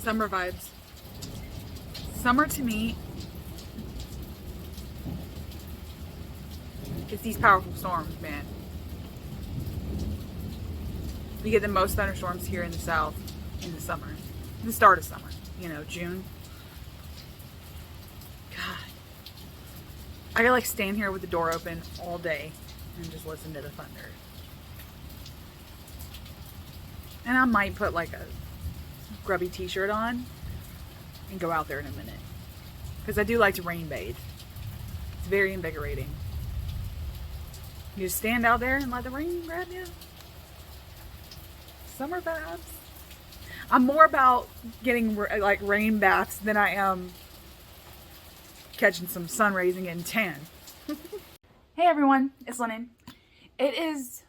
Summer vibes. Summer to me is these powerful storms, man. We get the most thunderstorms here in the south in the summer. The start of summer, you know, June. God. I could like stand here with the door open all day and just listen to the thunder. And I might put like a grubby t-shirt on and go out there in a minute. Because I do like to rain bathe. It's very invigorating. You just stand out there and let the rain grab you. Summer vibes. I'm more about getting like rain baths than I am catching some sun rays and getting tan. Hey everyone, it's Lennon. It is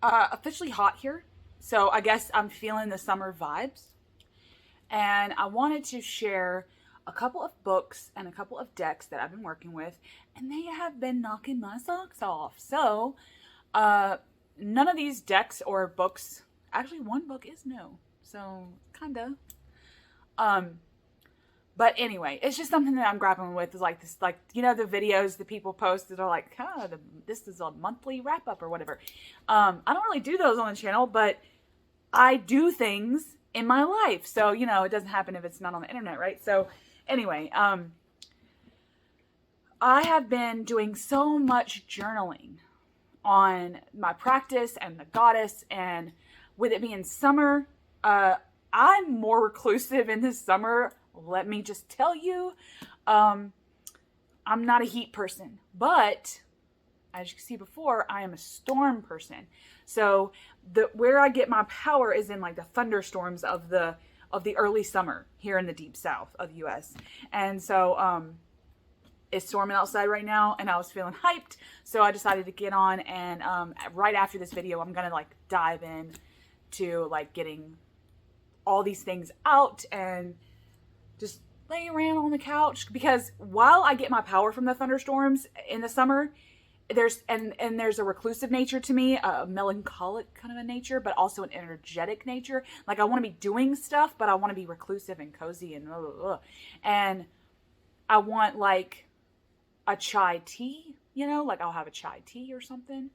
officially hot here, so I guess I'm feeling the summer vibes. And I wanted to share a couple of books and a couple of decks that I've been working with, and they have been knocking my socks off. So, none of these decks or books, actually one book is new, so kinda. But anyway, it's just something that I'm grappling with. Is like this, like, you know, the videos that people post that are like, this is a monthly wrap up or whatever. I don't really do those on the channel, but I do things in my life. So, you know, it doesn't happen if it's not on the internet, right? So anyway, I have been doing so much journaling on my practice and the goddess, and with it being summer, I'm more reclusive in this summer. Let me just tell you, I'm not a heat person, but as you can see before, I am a storm person. So where I get my power is in like the thunderstorms of the early summer here in the deep south of the US. And so it's storming outside right now, and I was feeling hyped, so I decided to get on, and right after this video I'm gonna like dive in to like getting all these things out and just lay around on the couch, because while I get my power from the thunderstorms in the summer, there's a reclusive nature to me, a melancholic kind of a nature, but also an energetic nature. Like I want to be doing stuff, but I want to be reclusive and cozy and blah, blah, blah. And I want like a chai tea, you know, like I'll have a chai tea or something,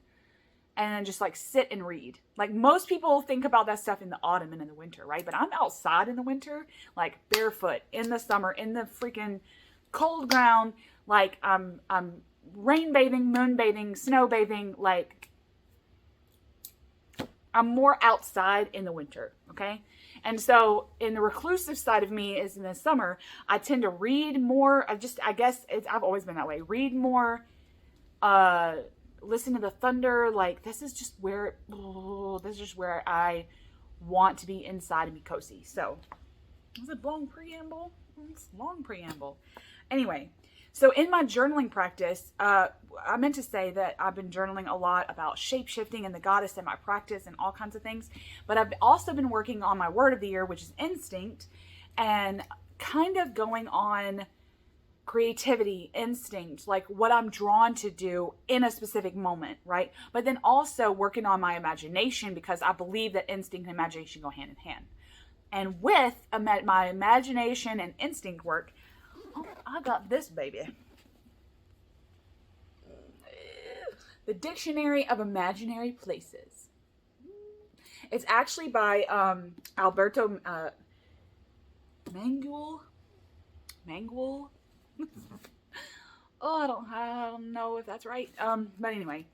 and then just like sit and read. Like most people think about that stuff in the autumn and in the winter, right? But I'm outside in the winter, like barefoot, in the summer, in the freaking cold ground. Like I'm rain bathing, moon bathing, snow bathing. Like I'm more outside in the winter, okay? And so in the reclusive side of me is in the summer, I tend to read more. I guess I've always been that way. Read more, listen to the thunder. Like this is just where I want to be inside and be cozy. So was it long preamble? It's long preamble. Anyway, so in my journaling practice, I meant to say that I've been journaling a lot about shape-shifting and the goddess in my practice and all kinds of things. But I've also been working on my word of the year, which is instinct, and kind of going on creativity, instinct, like what I'm drawn to do in a specific moment, right? But then also working on my imagination, because I believe that instinct and imagination go hand in hand. And with my imagination and instinct work, oh, I got this baby. The Dictionary of Imaginary Places. It's actually by Alberto Mangual. Oh, I don't know if that's right. But anyway,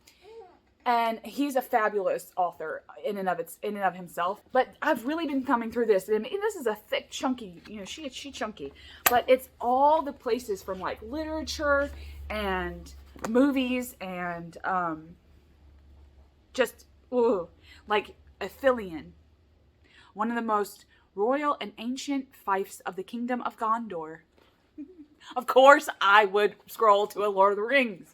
and he's a fabulous author in and of himself. But I've really been coming through this, and this is a thick, chunky. You know, she chunky, but it's all the places from like literature and movies and just like Athelion, one of the most royal and ancient fiefs of the kingdom of Gondor. Of course, I would scroll to a Lord of the Rings.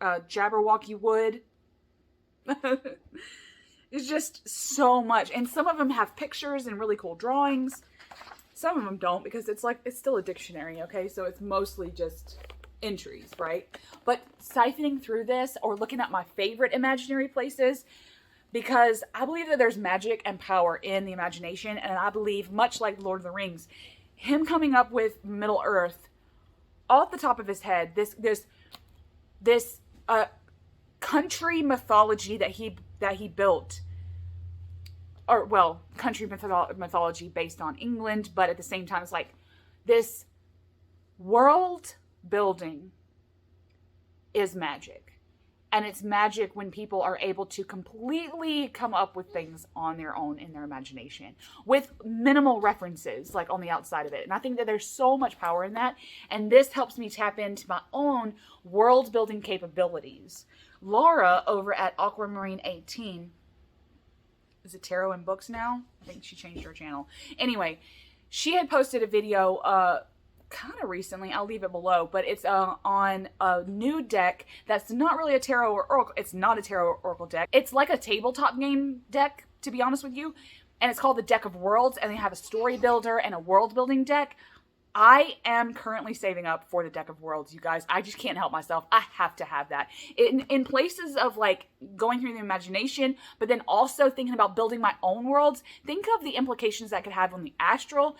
Jabberwocky Wood. It's just so much. And some of them have pictures and really cool drawings. Some of them don't, because it's still a dictionary, okay? So it's mostly just entries, right? But siphoning through this or looking at my favorite imaginary places, because I believe that there's magic and power in the imagination. And I believe, much like Lord of the Rings, him coming up with Middle Earth off the top of his head, this country mythology that he built, or well, country mythology based on England, but at the same time, it's like this world building is magic. And it's magic when people are able to completely come up with things on their own in their imagination with minimal references, like on the outside of it. And I think that there's so much power in that. And this helps me tap into my own world building capabilities. Laura over at Aquamarine 18, is it Tarot and Books now? I think she changed her channel. Anyway, she had posted a video, kind of recently, I'll leave it below, but it's on a new deck that's not really a tarot or oracle. It's not a tarot or oracle deck. It's like a tabletop game deck, to be honest with you, and it's called the Deck of Worlds, and they have a story builder and a world building deck. I am currently saving up for the Deck of Worlds, you guys. I just can't help myself. I have to have that. In places of like going through the imagination, but then also thinking about building my own worlds, think of the implications that could have on the astral.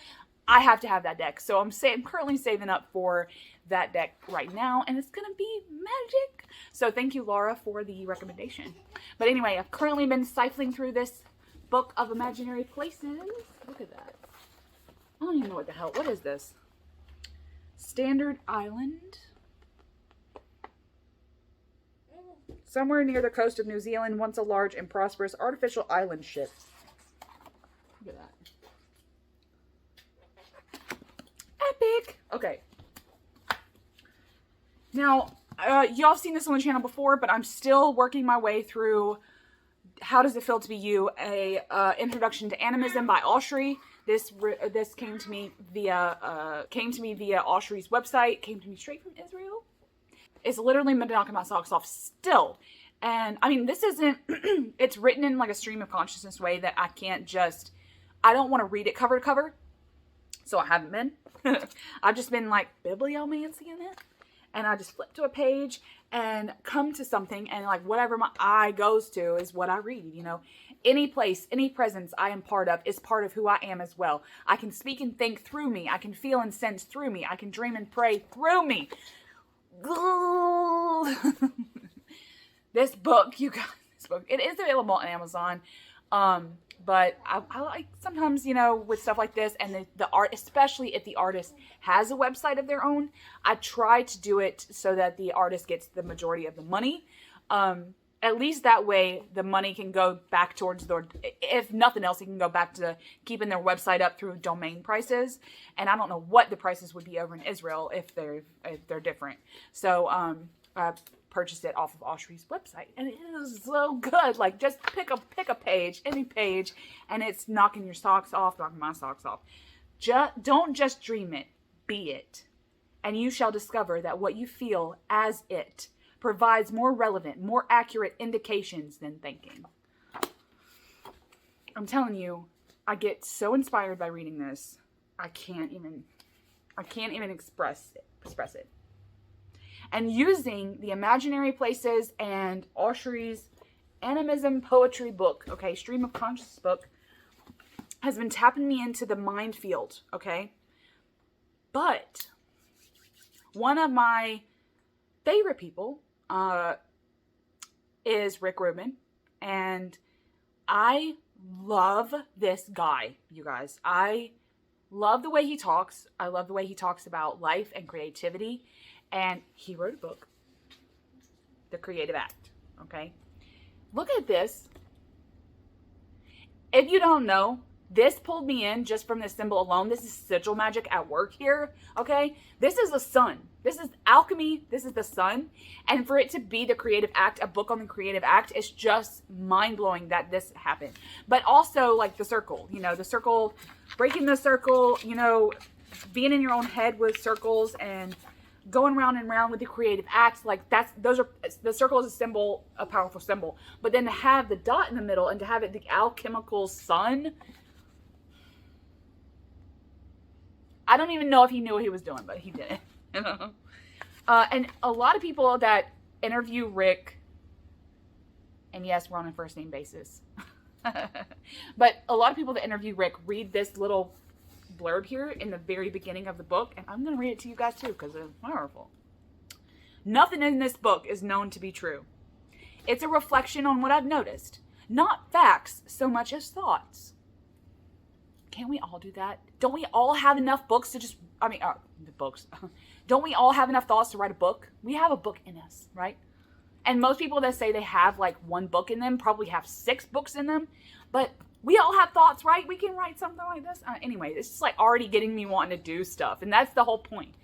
I have to have that deck. So I'm currently saving up for that deck right now, and it's going to be magic. So thank you, Laura, for the recommendation. But anyway, I've currently been siphoning through this book of imaginary places. Look at that. I don't even know what the hell. What is this? Standard Island. Somewhere near the coast of New Zealand, once a large and prosperous artificial island ship. Look at that. Epic. Okay. Now, y'all have seen this on the channel before, but I'm still working my way through How Does It Feel to Be You, a introduction to animism by Oshri. This came to me via Oshri's website. Came to me straight from Israel. It's literally been knocking my socks off still. And I mean, this isn't, it's written in like a stream of consciousness way that I don't want to read it cover to cover. So I haven't been. I've just been like bibliomancy in it. And I just flip to a page and come to something, and like whatever my eye goes to is what I read, you know. Any place, any presence I am part of is part of who I am as well. I can speak and think through me. I can feel and sense through me. I can dream and pray through me. This book, you guys, it is available on Amazon. But I like sometimes, you know, with stuff like this and the art, especially if the artist has a website of their own, I try to do it so that the artist gets the majority of the money. At least that way the money can go back towards if nothing else, it can go back to keeping their website up through domain prices. And I don't know what the prices would be over in Israel if they're different. So, I purchased it off of Oshri's website, and it is so good. Like, just pick a page, any page, and it's knocking your socks off, knocking my socks off. Don't just dream it, be it. And you shall discover that what you feel as it provides more relevant, more accurate indications than thinking. I'm telling you, I get so inspired by reading this. I can't even express it. And using the imaginary places and Oshri's animism poetry book, okay, stream of consciousness book, has been tapping me into the mind field, okay? But one of my favorite people is Rick Rubin, and I love this guy, you guys. I love the way he talks. I love the way he talks about life and creativity. And he wrote a book, The Creative Act, okay? Look at this. If you don't know, this pulled me in just from this symbol alone. This is sigil magic at work here, okay? This is the sun. This is alchemy. This is the sun. And for it to be The Creative Act, a book on the Creative Act, it's just mind-blowing that this happened. But also, like, the circle, you know, the circle, breaking the circle, you know, being in your own head with circles and going round and round with the creative acts, like the circle is a symbol, a powerful symbol. But then to have the dot in the middle and to have it the alchemical sun, I don't even know if he knew what he was doing, but he did it. And a lot of people that interview Rick And yes, we're on a first name basis. But a lot of people that interview Rick read this little blurb here in the very beginning of the book. And I'm going to read it to you guys too, because it's powerful. Nothing in this book is known to be true. It's a reflection on what I've noticed. Not facts so much as thoughts. Can't we all do that? Don't we all have enough books to just, the books. Don't we all have enough thoughts to write a book? We have a book in us, right? And most people that say they have like one book in them probably have 6 books in them. But we all have thoughts, right? We can write something like this. Anyway, it's just like already getting me wanting to do stuff. And that's the whole point.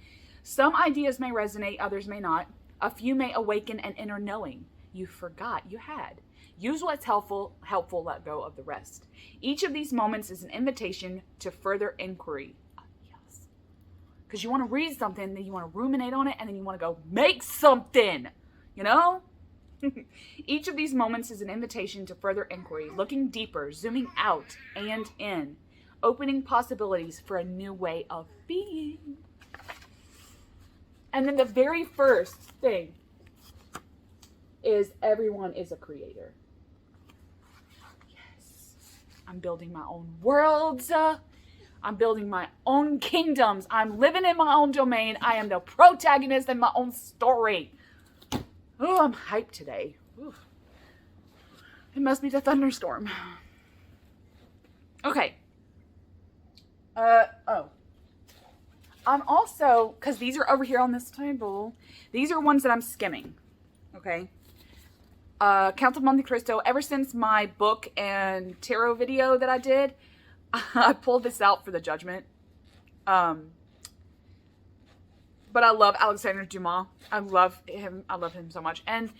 Some ideas may resonate, others may not. A few may awaken an inner knowing you forgot you had. Use what's helpful, let go of the rest. Each of these moments is an invitation to further inquiry. Yes. Because you want to read something, then you want to ruminate on it, and then you want to go make something. You know? Each of these moments is an invitation to further inquiry, looking deeper, zooming out and in, opening possibilities for a new way of being. And then the very first thing is everyone is a creator. Yes. I'm building my own worlds. I'm building my own kingdoms. I'm living in my own domain. I am the protagonist in my own story. Oh, I'm hyped today. Ooh. It must be the thunderstorm. Okay. I'm also, because these are over here on this table, these are ones that I'm skimming. Okay. Count of Monte Cristo, ever since my book and tarot video that I did, I pulled this out for the judgment. But I love Alexander Dumas. I love him so much. And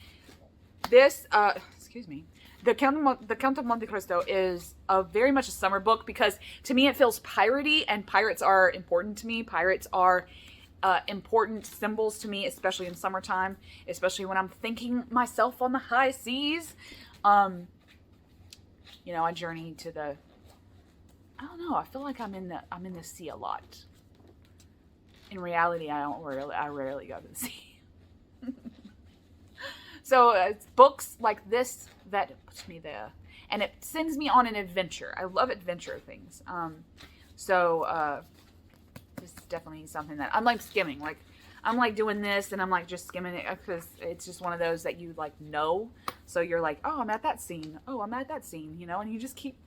this, the Count of Monte Cristo is very much a summer book because to me it feels piratey, and pirates are important to me. Pirates are important symbols to me, especially in summertime, especially when I'm thinking myself on the high seas. I journey to the, I don't know, I feel like I'm in the sea a lot. In reality, I rarely go to the sea. So it's books like this that puts me there, and it sends me on an adventure. I love adventure things. This is definitely something that I'm like skimming. Like I'm like doing this, and I'm like just skimming it because it's just one of those that you like know. So you're like, oh, I'm at that scene. Oh, I'm at that scene. And you just keep.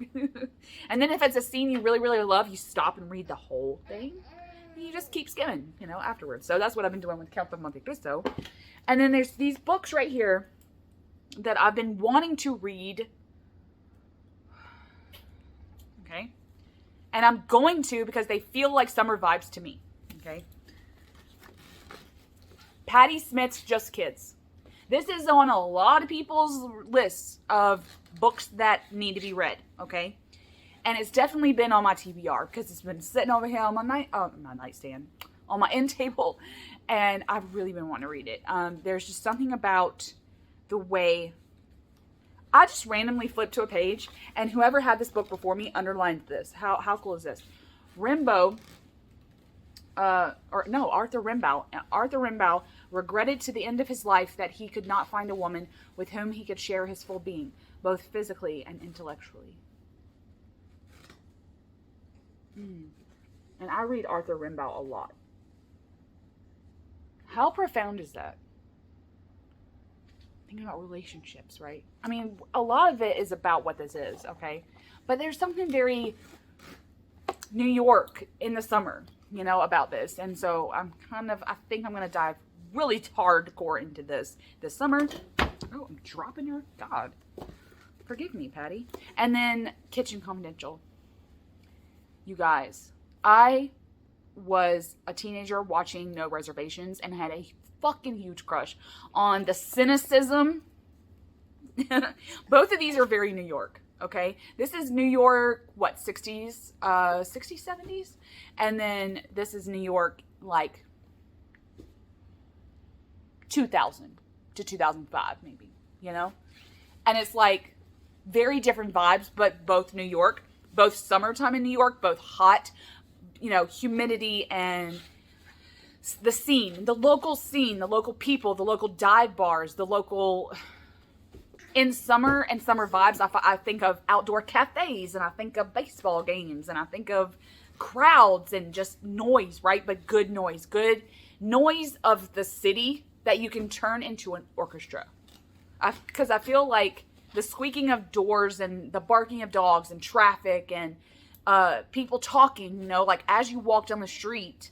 And then if it's a scene you really, really love, you stop and read the whole thing. You just keep skimming, afterwards. So that's what I've been doing with Count of Monte Cristo. And then there's these books right here that I've been wanting to read. Okay. And I'm going to because they feel like summer vibes to me. Okay. Patti Smith's Just Kids. This is on a lot of people's lists of books that need to be read. Okay. And it's definitely been on my TBR because it's been sitting over here on my nightstand, on my end table, and I've really been wanting to read it. There's just something about the way I just randomly flipped to a page, and whoever had this book before me underlined this. How cool is this? Arthur Rimbaud. Arthur Rimbaud regretted to the end of his life that he could not find a woman with whom he could share his full being, both physically and intellectually. And I read Arthur Rimbaud a lot. How profound is that? Thinking about relationships, right? I mean, a lot of it is about what this is, okay? But there's something very New York in the summer, about this. And so I think I'm going to dive really hardcore into this summer. Oh, I'm dropping her. God. Forgive me, Patti. And then Kitchen Confidential. You guys, I was a teenager watching No Reservations and had a fucking huge crush on the cynicism. Both of these are very New York, okay? This is New York, 60s, 60s, 70s? And then this is New York, like, 2000 to 2005, maybe, And it's like very different vibes, but both New York. Both summertime in New York, both hot, humidity and the scene, the local people, the local dive bars, the local in summer and summer vibes, I think of outdoor cafes, and I think of baseball games, and I think of crowds and just noise, right? But good noise of the city that you can turn into an orchestra. Because I feel like the squeaking of doors and the barking of dogs and traffic and people talking, you know, like as you walk down the street,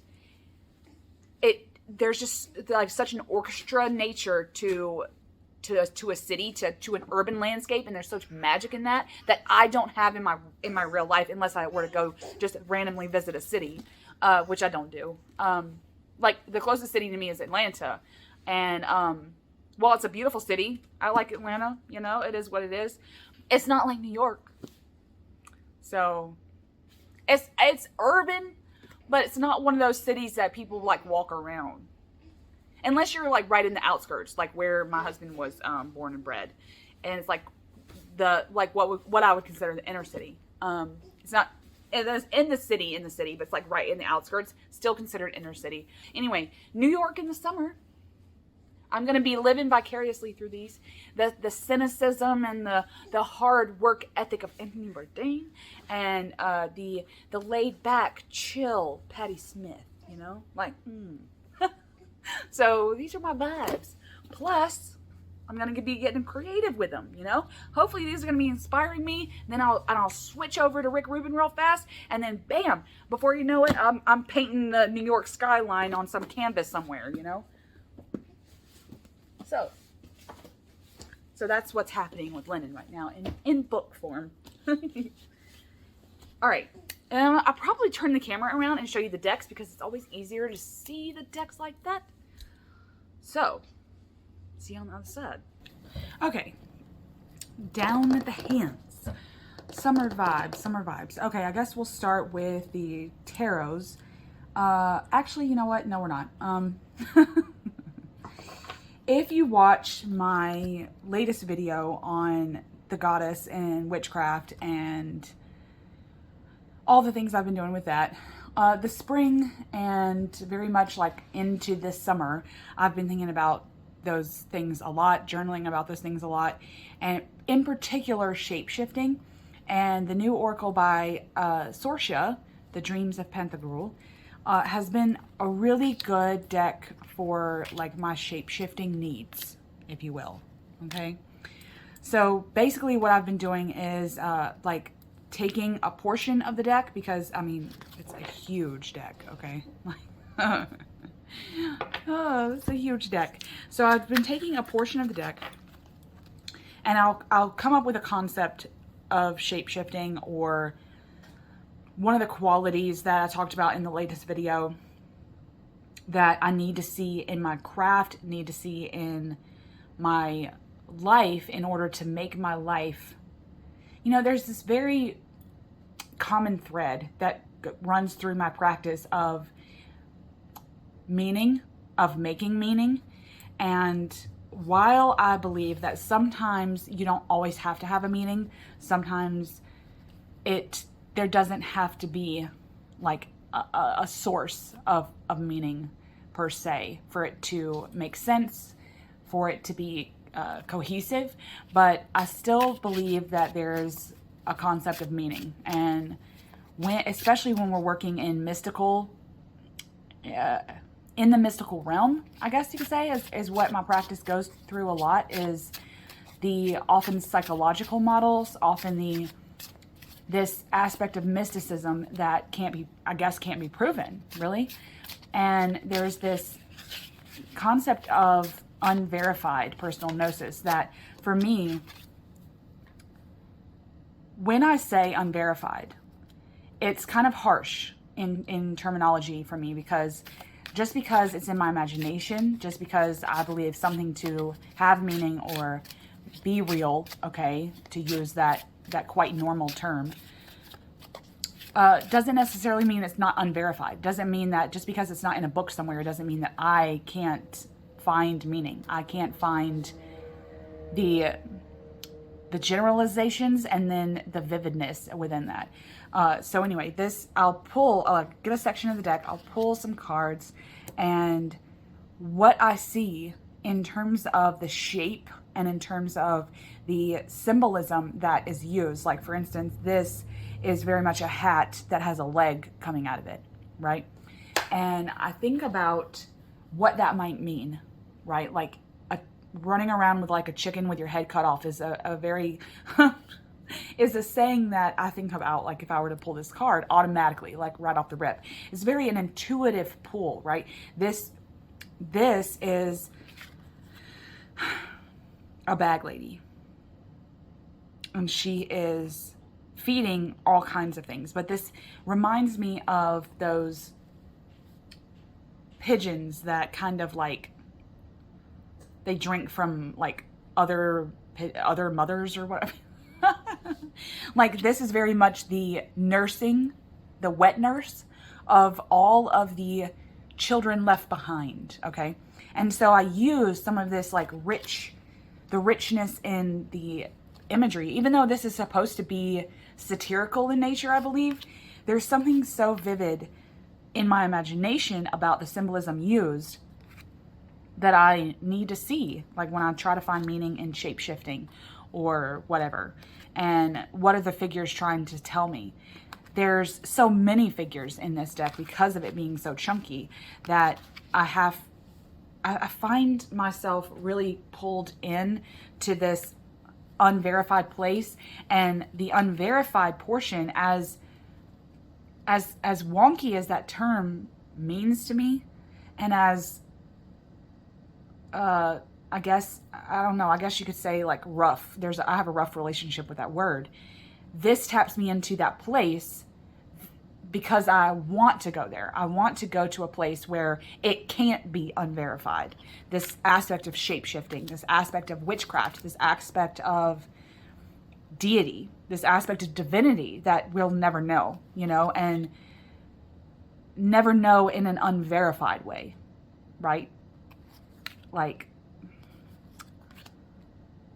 there's just like such an orchestra nature to a city, to an urban landscape, and there's such magic in that I don't have in my real life unless I were to go just randomly visit a city, which I don't do. Like the closest city to me is Atlanta, and while it's a beautiful city, I like Atlanta. You know, it is what it is. It's not like New York, so it's urban, but it's not one of those cities that people like walk around. Unless you're like right in the outskirts, like where my husband was born and bred, and it's like what I would consider the inner city. It's not it's in the city, but it's like right in the outskirts, still considered inner city. Anyway, New York in the summer. I'm gonna be living vicariously through these, the cynicism and the hard work ethic of Anthony Bourdain, and the laid back, chill Patti Smith. You know, like. So these are my vibes. Plus, I'm going to be getting creative with them, you know? Hopefully these are going to be inspiring me. Then I'll switch over to Rick Rubin real fast. And then bam, before you know it, I'm painting the New York skyline on some canvas somewhere, you know? So that's what's happening with Lennon right now in book form. All right. I'll probably turn the camera around and show you the decks because it's always easier to see the decks like that. So, see on the other side. Okay, down at the hands. Summer vibes. Okay, I guess we'll start with the tarots. Actually, you know what? No, we're not. If you watch my latest video on the goddess and witchcraft and all the things I've been doing with that, the spring and very much like into this summer, I've been thinking about those things a lot, journaling about those things a lot, and in particular shape-shifting. And the new oracle by Sorcia, The Dreams of Pantagruel, has been a really good deck for like my shape-shifting needs, if you will. Okay, so basically what I've been doing is like taking a portion of the deck, because I mean it's a huge deck, okay? Oh, it's a huge deck. So I've been taking a portion of the deck, and I'll come up with a concept of shape-shifting, or one of the qualities that I talked about in the latest video that I need to see in my craft, need to see in my life in order to make my life. You know, there's this very common thread that runs through my practice of meaning, of making meaning. And while I believe that sometimes you don't always have to have a meaning, sometimes there doesn't have to be like a source of meaning per se for it to make sense, for it to be cohesive. But I still believe that there's a concept of meaning, and especially when we're working in mystical, in the mystical realm, I guess you could say, is what my practice goes through a lot, is the often psychological models, often this aspect of mysticism that can't be proven, really. And there's this concept of unverified personal gnosis that, for me, when I say unverified, it's kind of harsh in terminology for me, because just because it's in my imagination, just because I believe something to have meaning or be real, okay, to use that quite normal term, doesn't necessarily mean it's not unverified. Doesn't mean that just because it's not in a book somewhere, doesn't mean that I can't find meaning. I can't find the generalizations and then the vividness within that. So anyway, I'll get a section of the deck, I'll pull some cards, and what I see in terms of the shape and in terms of the symbolism that is used. Like, for instance, this is very much a hat that has a leg coming out of it, right? And I think about what that might mean, right? Like, running around with like a chicken with your head cut off is a very is a saying that I think about, like, if I were to pull this card automatically, like right off the rip. It's very an intuitive pull, right? This is a bag lady, and she is feeding all kinds of things, but this reminds me of those pigeons that kind of like they drink from like other mothers or whatever. Like, this is very much the nursing, the wet nurse of all of the children left behind, okay? And so I use some of this like the richness in the imagery, even though this is supposed to be satirical in nature, I believe. There's something so vivid in my imagination about the symbolism used that I need to see, like when I try to find meaning in shape-shifting or whatever. And what are the figures trying to tell me? There's so many figures in this deck because of it being so chunky that I find myself really pulled in to this unverified place, and the unverified portion, as wonky as that term means to me, and as I guess, I don't know, I guess you could say like rough. I have a rough relationship with that word. This taps me into that place because I want to go there. I want to go to a place where it can't be unverified. This aspect of shape-shifting, this aspect of witchcraft, this aspect of deity, this aspect of divinity that we'll never know, you know, and never know in an unverified way, right? Like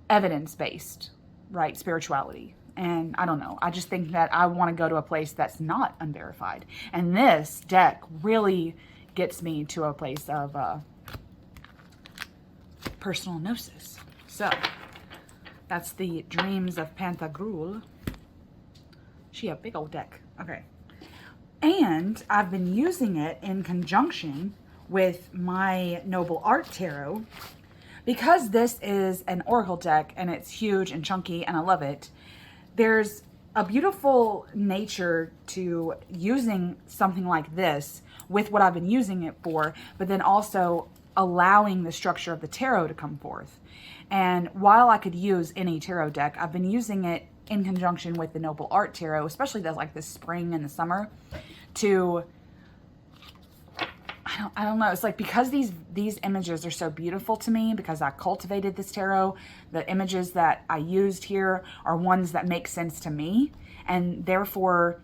evidence-based, right? Spirituality. And I don't know. I just think that I want to go to a place that's not unverified. And this deck really gets me to a place of personal gnosis. So that's the Dreams of Pantagruel. She a big old deck. Okay. And I've been using it in conjunction with my Noble Art Tarot, because this is an oracle deck and it's huge and chunky and I love it. There's a beautiful nature to using something like this with what I've been using it for, but then also allowing the structure of the tarot to come forth. And while I could use any tarot deck, I've been using it in conjunction with the Noble Art Tarot, especially the spring and the summer, to I don't know. It's like, because these images are so beautiful to me, because I cultivated this tarot, the images that I used here are ones that make sense to me. And therefore,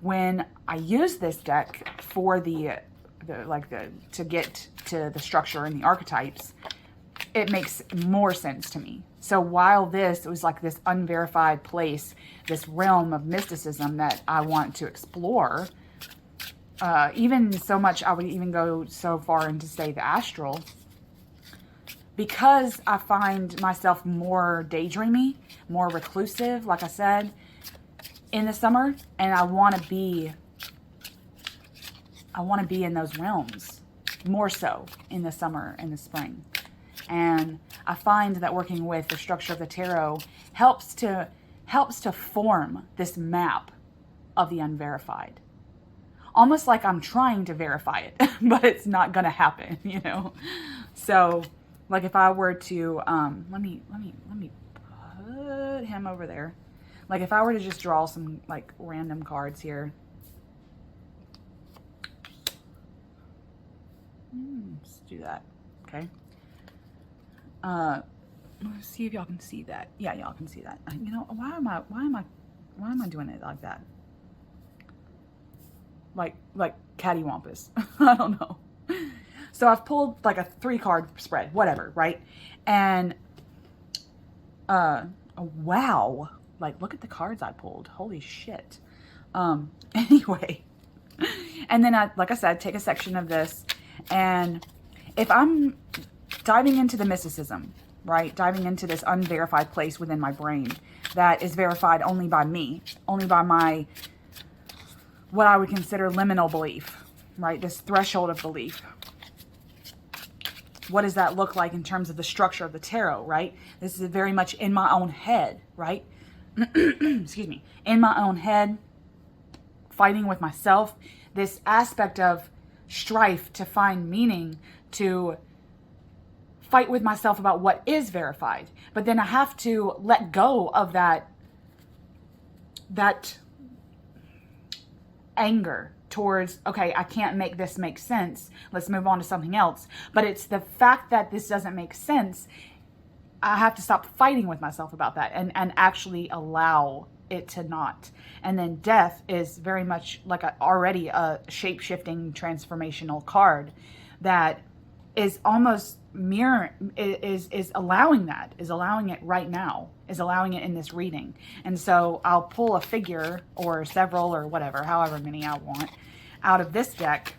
when I use this deck for to get to the structure and the archetypes, it makes more sense to me. So while this was like this unverified place, this realm of mysticism that I want to explore, even so much, I would even go so far into say the astral, because I find myself more daydreamy, more reclusive, like I said, in the summer, and I want to be in those realms more so in the summer and the spring. And I find that working with the structure of the tarot helps to form this map of the unverified. Almost like I'm trying to verify it, but it's not going to happen, you know? So, like, if I were to, let me put him over there. Like, if I were to just draw some, like, random cards here. Let's do that, okay? Let's see if y'all can see that. Yeah, y'all can see that. You know, why am I doing it like that? Like cattywampus. I don't know. So I've pulled like a 3-card spread, whatever, right? And wow, like look at the cards I pulled. Holy shit. Anyway, and then like I said, take a section of this, and if I'm diving into the mysticism, right? Diving into this unverified place within my brain that is verified only by me, only by my, what I would consider liminal belief, right? This threshold of belief. What does that look like in terms of the structure of the tarot, right? This is very much in my own head, right? Excuse me. In my own head, fighting with myself. This aspect of strife to find meaning, to fight with myself about what is verified. But then I have to let go of that anger towards, okay, I can't make this make sense. Let's move on to something else. But it's the fact that this doesn't make sense. I have to stop fighting with myself about that and actually allow it to not. And then death is very much like already a shape-shifting transformational card that is almost is allowing that, is allowing it right now, is allowing it in this reading. And so I'll pull a figure or several or whatever, however many I want, out of this deck,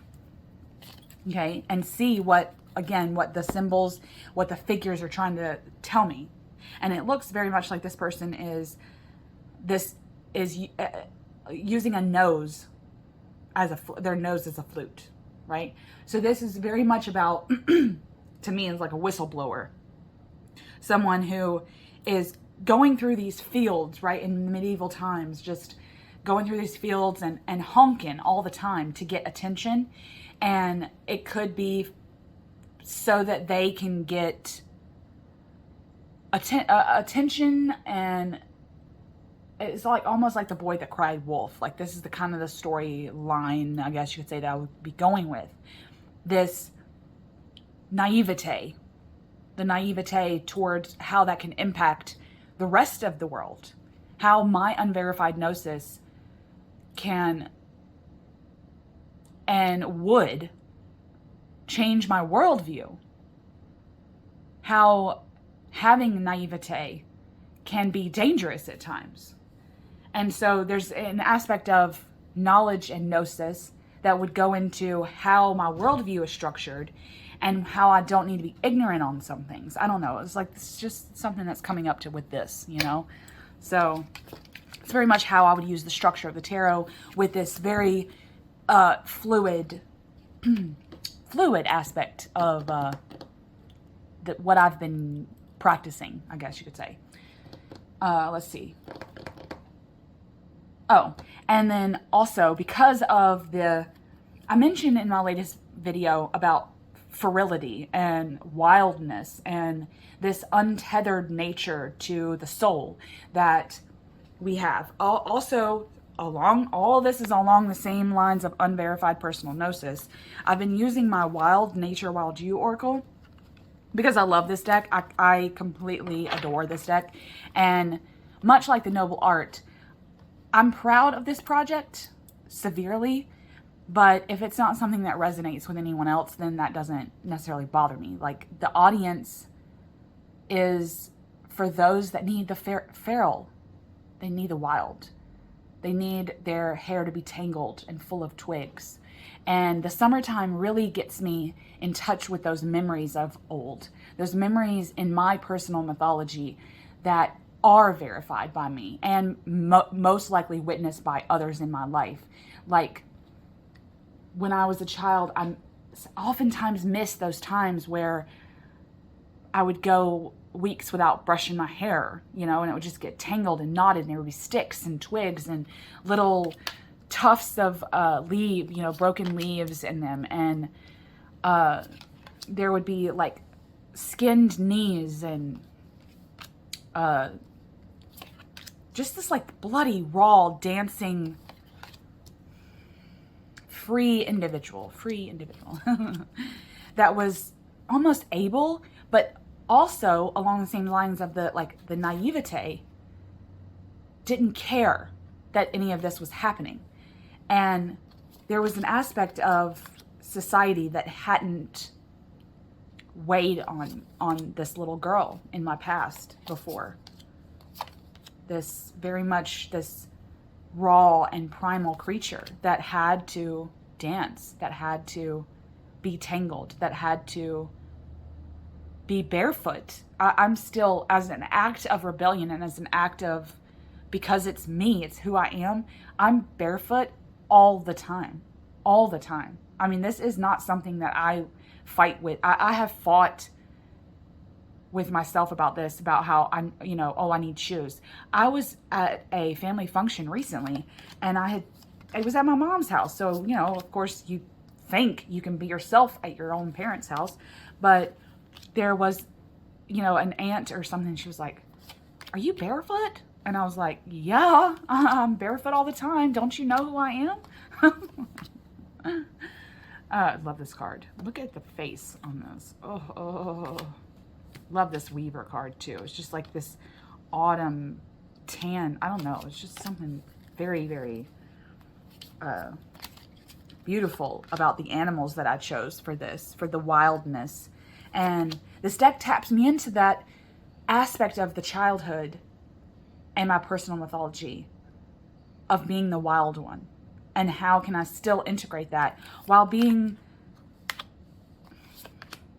okay, and see what, again, what the symbols, what the figures are trying to tell me. And it looks very much like this person is using a nose as their nose as a flute, right? So this is very much about, to me, is like a whistleblower. Someone who is going through these fields, right, in medieval times, just going through these fields and honking all the time to get attention. And it could be so that they can get attention, and it's like almost like the boy that cried wolf. Like, this is the kind of the storyline, I guess you could say, that I would be going with. This naivete, the naivete towards how that can impact the rest of the world, how my unverified gnosis can and would change my worldview, how having naivete can be dangerous at times. And so there's an aspect of knowledge and gnosis that would go into how my worldview is structured and how I don't need to be ignorant on some things. I don't know. It's like, it's just something that's coming up with this, you know? So it's very much how I would use the structure of the tarot with this very fluid aspect of what I've been practicing, I guess you could say. Let's see. Oh, and then also because of I mentioned in my latest video about virility and wildness and this untethered nature to the soul that we have. Also, all this is along the same lines of unverified personal gnosis. I've been using my Wild Nature, Wild You Oracle because I love this deck. I completely adore this deck. And much like the Noble Art, I'm proud of this project severely, but if it's not something that resonates with anyone else, then that doesn't necessarily bother me. Like, the audience is for those that need the feral. They need the wild. They need their hair to be tangled and full of twigs. And the summertime really gets me in touch with those memories of old. Those memories in my personal mythology that are verified by me and most likely witnessed by others in my life. Like, when I was a child, I oftentimes miss those times where I would go weeks without brushing my hair, you know, and it would just get tangled and knotted, and there would be sticks and twigs and little tufts of broken leaves in them, and there would be like skinned knees and just this like bloody, raw, dancing, free individual that was almost able, but also along the same lines of the naivete, didn't care that any of this was happening. And there was an aspect of society that hadn't weighed on this little girl in my past before. This very much this raw and primal creature that had to dance, that had to be tangled, that had to be barefoot. I'm still, as an act of rebellion and as an act of, because it's me, it's who I am, I'm barefoot all the time. All the time. I mean, this is not something that I fight with. I have fought with myself about this, about how I'm, you know, oh, I need shoes. I was at a family function recently, and it was at my mom's house. So, you know, of course you think you can be yourself at your own parents' house, but there was, you know, an aunt or something. She was like, "Are you barefoot?" And I was like, "Yeah, I'm barefoot all the time. Don't you know who I am?" I love this card. Look at the face on this. Oh. Love this Weaver card too. It's just like this autumn tan. I don't know. It's just something very, very beautiful about the animals that I chose for this, for the wildness. And this deck taps me into that aspect of the childhood and my personal mythology of being the wild one. And how can I still integrate that while being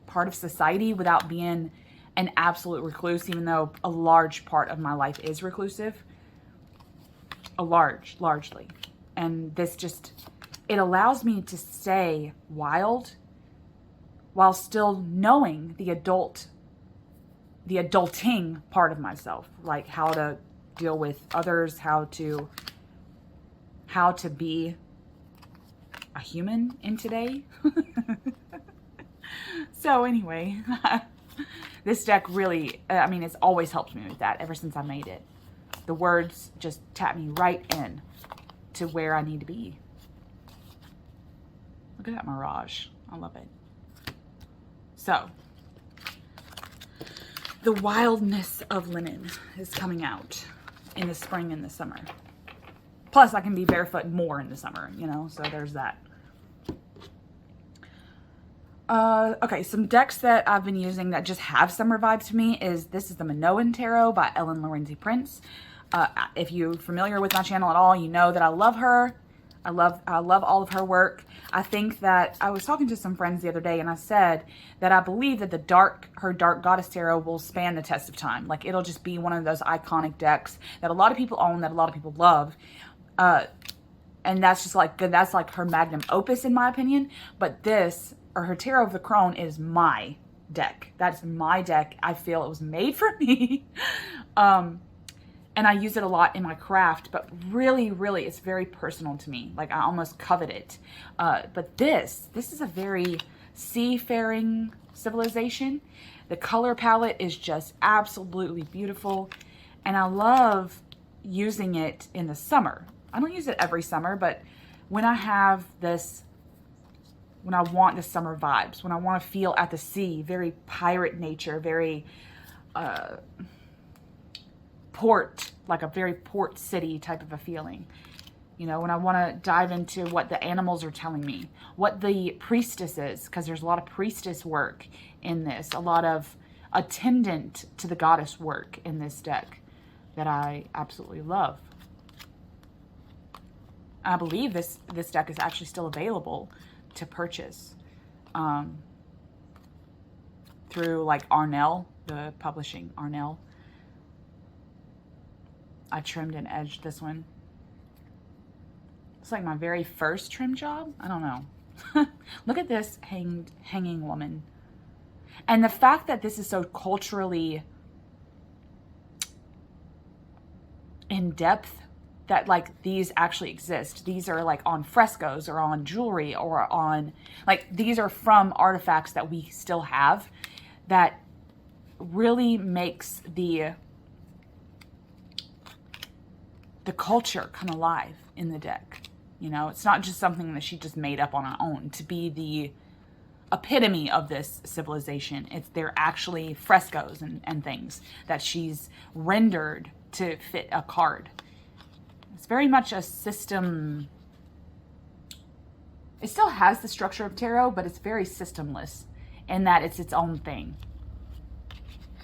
part of society without being an absolute recluse, even though a large part of my life is reclusive. Largely. And this just, it allows me to stay wild while still knowing the adulting part of myself, like how to deal with others, how to be a human in today. So anyway, this deck really, I mean, it's always helped me with that ever since I made it. The words just tap me right in to where I need to be. Look at that mirage. I love it. So, the wildness of linen is coming out in the spring and the summer. Plus, I can be barefoot more in the summer, you know, so there's that. Okay, some decks that I've been using that just have summer vibes to me is, this is the Minoan Tarot by Lorenzi-Prince. If you're familiar with my channel at all, you know that I love her. I love all of her work. I think that, I was talking to some friends the other day and I said that I believe that her Dark Goddess Tarot will span the test of time. Like, it'll just be one of those iconic decks that a lot of people own, that a lot of people love. And that's just like, that's like her magnum opus in my opinion. But this, or her Tarot of the Crone, is my deck. That's my deck. I feel it was made for me. And I use it a lot in my craft, but really, really, it's very personal to me. Like, I almost covet it. But this is a very seafaring civilization. The color palette is just absolutely beautiful. And I love using it in the summer. I don't use it every summer, but when I have this, when I want the summer vibes, when I want to feel at the sea, very pirate nature, very port, like a very port city type of a feeling. You know, when I want to dive into what the animals are telling me, what the priestess is, because there's a lot of priestess work in this, a lot of attendant to the goddess work in this deck that I absolutely love. I believe this deck is actually still available to purchase through like Arnell, the publishing Arnell. I trimmed and edged this one. It's like my very first trim job. I don't know. Look at this hanging woman. And the fact that this is so culturally in depth, that like these actually exist. These are like on frescoes or on jewelry or on, like, these are from artifacts that we still have, that really makes the culture come alive in the deck. You know, it's not just something that she just made up on her own to be the epitome of this civilization. They're actually frescoes and things that she's rendered to fit a card. It's very much a system. It still has the structure of tarot, but it's very systemless in that it's its own thing.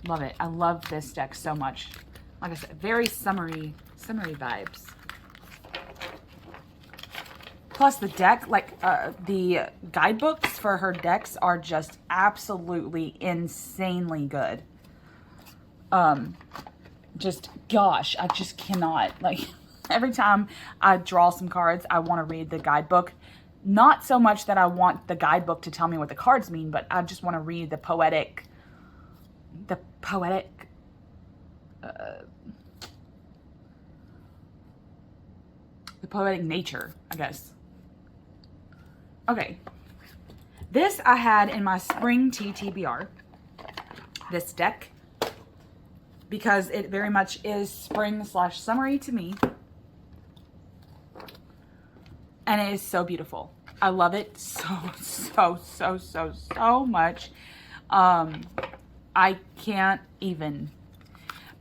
Love it. I love this deck so much. Like I said, very summery vibes. Plus the deck, like the guidebooks for her decks are just absolutely insanely good. Just, gosh, I just cannot, like, every time I draw some cards, I want to read the guidebook. Not so much that I want the guidebook to tell me what the cards mean, but I just want to read the poetic nature, I guess. Okay. This I had in my spring TTBR. This deck. Because it very much is spring/summery to me. And it is so beautiful. I love it so much. I can't even.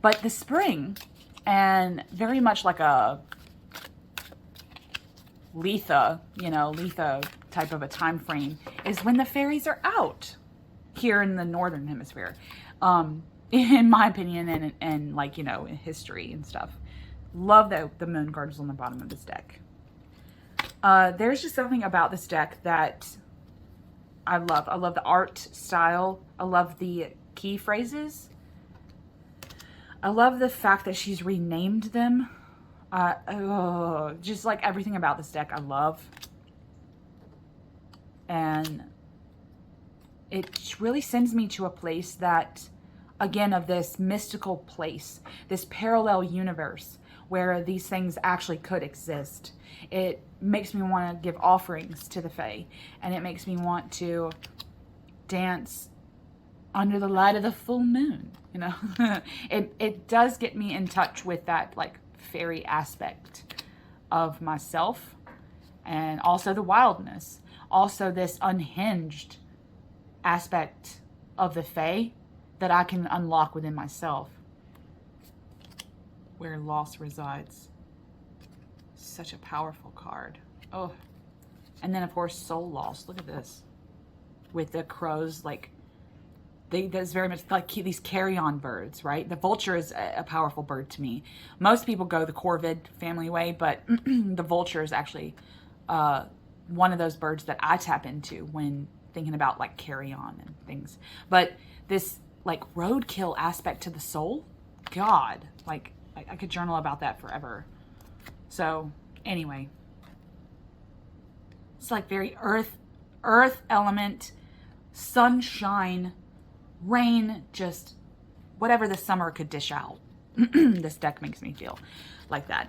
But the spring, and very much like a Letha type of a time frame, is when the fairies are out here in the northern hemisphere. In my opinion, and like, in history and stuff. Love the moon cards on the bottom of this deck. There's just something about this deck that I love. I love the art style. I love the key phrases. I love the fact that she's renamed them. Just like everything about this deck I love. And it really sends me to a place that, again, of this mystical place, this parallel universe where these things actually could exist. It makes me want to give offerings to the Fae, and it makes me want to dance under the light of the full moon, it does get me in touch with that, like, fairy aspect of myself, and also the wildness, also this unhinged aspect of the Fae that I can unlock within myself. Where loss resides. Such a powerful card. Oh. And then, of course, soul loss. Look at this. With the crows, like, that's very much like these carry-on birds, right? The vulture is a powerful bird to me. Most people go the corvid family way, but the vulture is actually one of those birds that I tap into when thinking about, like, carry-on and things. But this, like, roadkill aspect to the soul, God, like, I could journal about that forever. So, anyway. It's like very earth element, sunshine, rain, just whatever the summer could dish out. This deck makes me feel like that.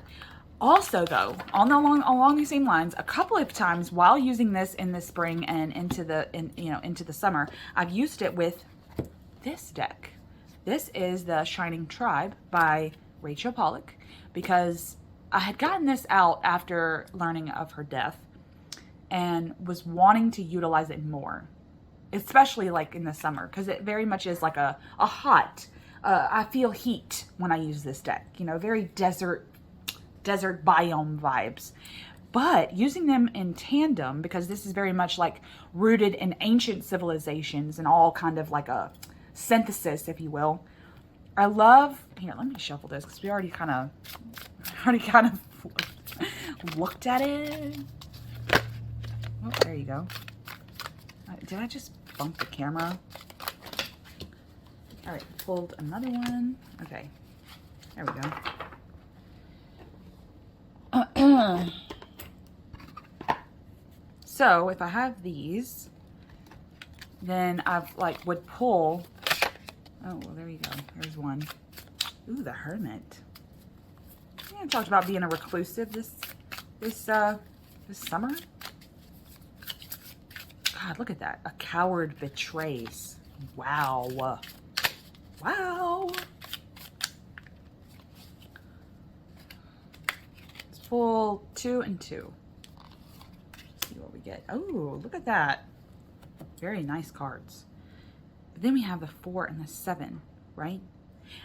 Also, though, along these same lines, a couple of times while using this in the spring and into the summer, I've used it with this deck. This is the Shining Tribe by Rachel Pollack, because I had gotten this out after learning of her death and was wanting to utilize it more, especially like in the summer, because it very much is like a hot, I feel heat when I use this deck, very desert biome vibes. But using them in tandem, because this is very much like rooted in ancient civilizations and all kind of like a synthesis, if you will. I love, here, let me shuffle this because we already kind of looked at it. Oh, there you go. Did I just bump the camera? All right, pulled another one. Okay, there we go. So if I have these, then I've would pull. Oh, well, there you go. There's one. Ooh, the Hermit. Yeah, I talked about being a reclusive this summer. God, look at that. A coward betrays. Wow. Wow. Let's pull 2 and 2. Let's see what we get. Oh, look at that. Very nice cards. Then we have the 4 and the 7, right?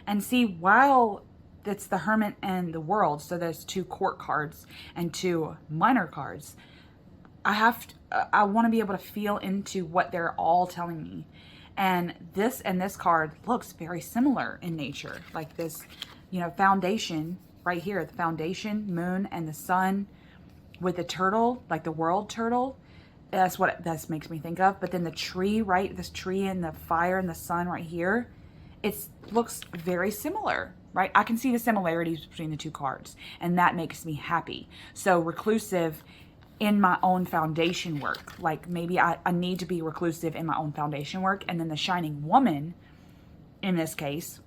And see, while it's the Hermit and the World, so there's 2 court cards and 2 minor cards, I want to be able to feel into what they're all telling me. And this card looks very similar in nature. Like this, foundation right here, the foundation, moon, and the sun. with the turtle, like the world turtle. That's what this makes me think of. But then the tree, right? This tree and the fire and the sun right here, it looks very similar, right? I can see the similarities between the two cards, and that makes me happy. So reclusive in my own foundation work, like maybe I need to be reclusive in my own foundation work. And then the shining woman, in this case,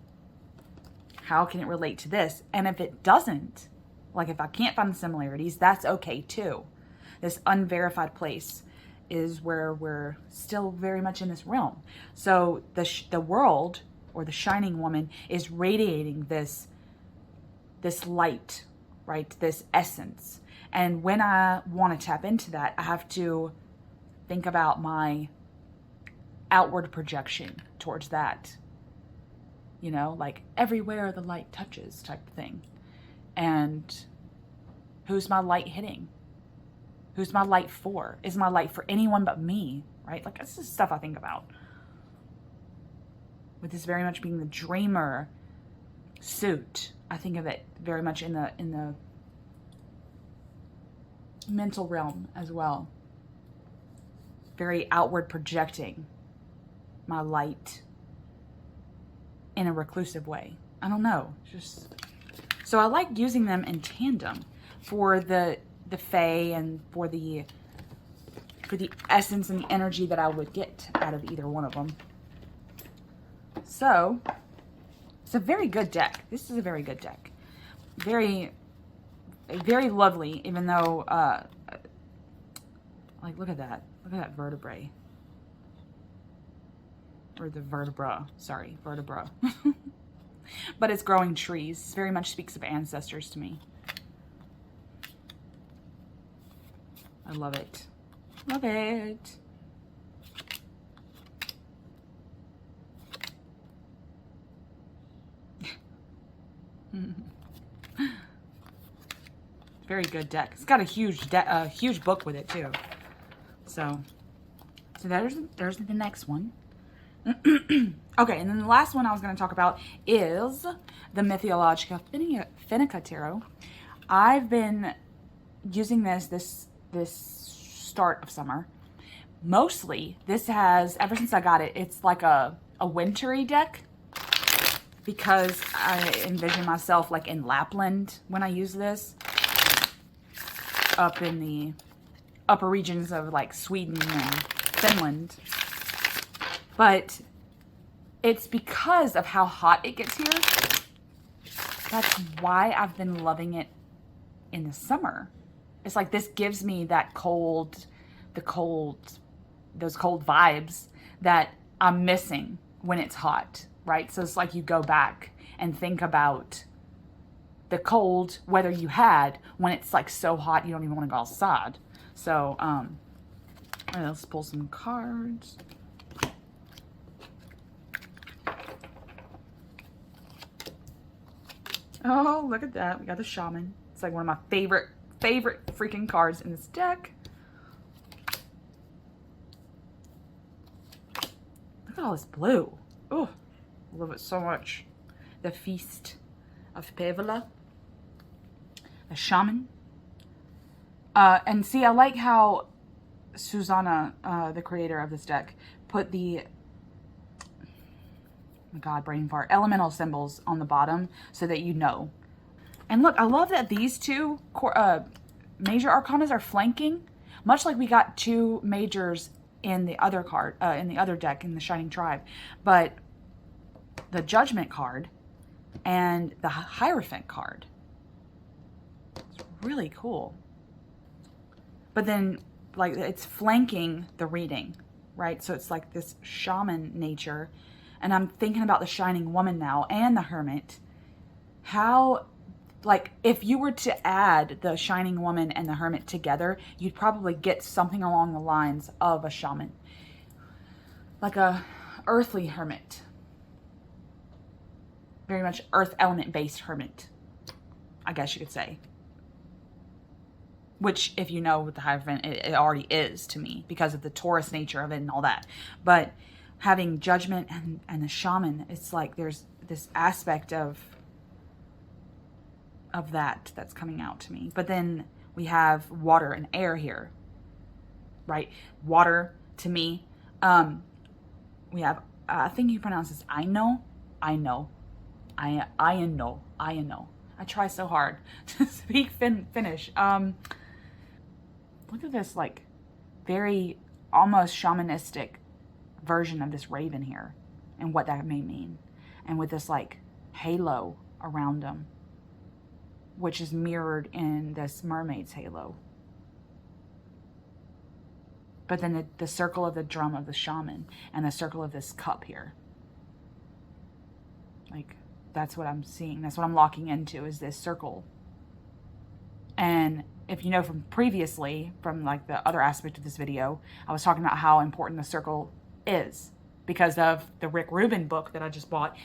how can it relate to this? And if it doesn't, like if I can't find the similarities, that's okay too. This unverified place is where we're still very much in this realm. So the world, or the shining woman, is radiating this light, right? This essence. And when I want to tap into that, I have to think about my outward projection towards that. You know, like everywhere the light touches type of thing. And who's my light hitting? Who's my light for? Is my light for anyone but me, right? Like, this is stuff I think about. With this very much being the dreamer suit, I think of it very much in the mental realm as well. Very outward projecting my light in a reclusive way. I don't know. Just so I like using them in tandem for the fae and for the essence and the energy that I would get out of either one of them. So it's a very good deck. This is a very good deck. Very, very lovely, even though like look at that. Look at that vertebrae. Or the vertebra. Sorry, vertebra. But it's growing trees. This very much speaks of ancestors to me. I love it. Love it. Very good deck. It's got a huge book with it too. So there's the next one. Okay, and then the last one I was going to talk about is the mythological finnica tarot. I've been using this start of summer. Mostly, this has, ever since I got it, it's like a wintry deck, because I envision myself like in Lapland when I use this, up in the upper regions of like Sweden and Finland. But it's because of how hot it gets here. That's why I've been loving it in the summer. It's like this gives me that those cold vibes that I'm missing when it's hot, right? So it's like you go back and think about the cold weather you had when it's like so hot you don't even want to go outside. So, all right, let's pull some cards. Oh, look at that. We got the shaman. It's like one of my favorite freaking cards in this deck. Look at all this blue. Oh, I love it so much. The Feast of Pevola. A shaman. And see, I like how Susanna, the creator of this deck, put the brain fart, elemental symbols on the bottom so that you know. And look, I love that these two major arcanas are flanking, much like we got two majors in the other card, in the other deck, in the Shining Tribe. But the Judgment card and the Hierophant card, it's really cool. But then, like, it's flanking the reading, right? So it's like this shaman nature. And I'm thinking about the Shining Woman now and the Hermit. How, like, if you were to add the Shining Woman and the Hermit together, you'd probably get something along the lines of a shaman. Like a earthly hermit. Very much earth element based hermit, I guess you could say. Which, if you know with the Hierophant, it already is to me because of the Taurus nature of it and all that. But having Judgment and the shaman, it's like there's this aspect of that's coming out to me. But then We have water and air here, right? Water, to me. We have, I think you pronounce this I know. I try so hard to speak Finnish. Look at this, like, very almost shamanistic version of this raven here and what that may mean. And with this, like, halo around him, which is mirrored in this mermaid's halo. But then the circle of the drum of the shaman and the circle of this cup here. Like, that's what I'm seeing. That's what I'm locking into, is this circle. And if you know from previously, from like the other aspect of this video, I was talking about how important the circle is because of the Rubin book that I just bought.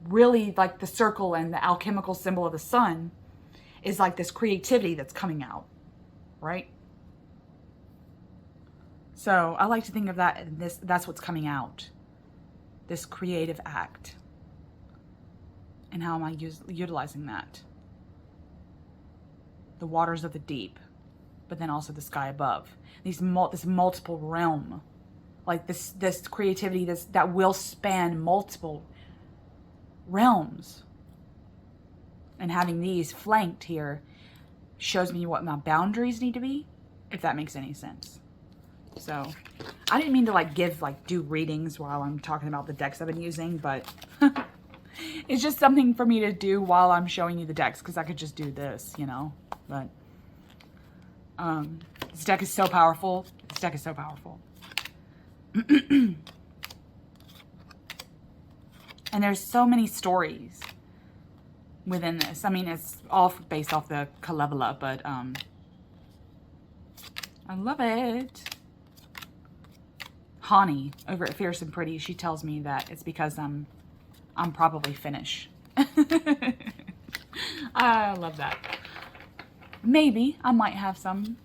Really, like, the circle and the alchemical symbol of the sun is like this creativity that's coming out, right? So I like to think of that, that's what's coming out, this creative act. And how am I utilizing that? The waters of the deep, but then also the sky above. This multiple realm, like this creativity that will span multiple realms. And having these flanked here shows me what my boundaries need to be, if that makes any sense. So I didn't mean to do readings while I'm talking about the decks I've been using, but it's just something for me to do while I'm showing you the decks, because I could just do this, you know. But this deck is so powerful. This deck is so powerful. And there's so many stories within this. I mean, it's all based off the Kalevala, but I love it. Hani over at Fierce and Pretty, she tells me that it's because I'm probably Finnish. I love that. Maybe I might have some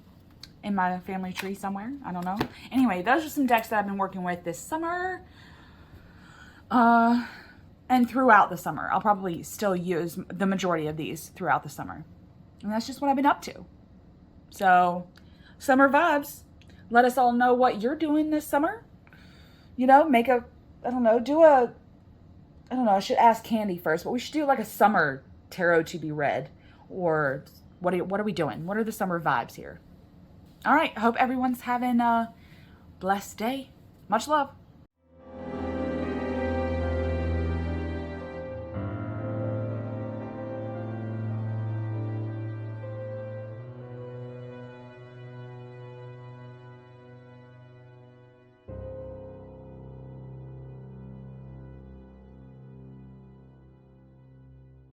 in my family tree somewhere. I don't know. Anyway, those are some decks that I've been working with this summer. And throughout the summer. I'll probably still use the majority of these throughout the summer. And that's just what I've been up to. So, summer vibes. Let us all know what you're doing this summer. You know, I should ask Candy first, but we should do like a summer tarot to be read. Or what are we doing? What are the summer vibes here? All right. I hope everyone's having a blessed day. Much love.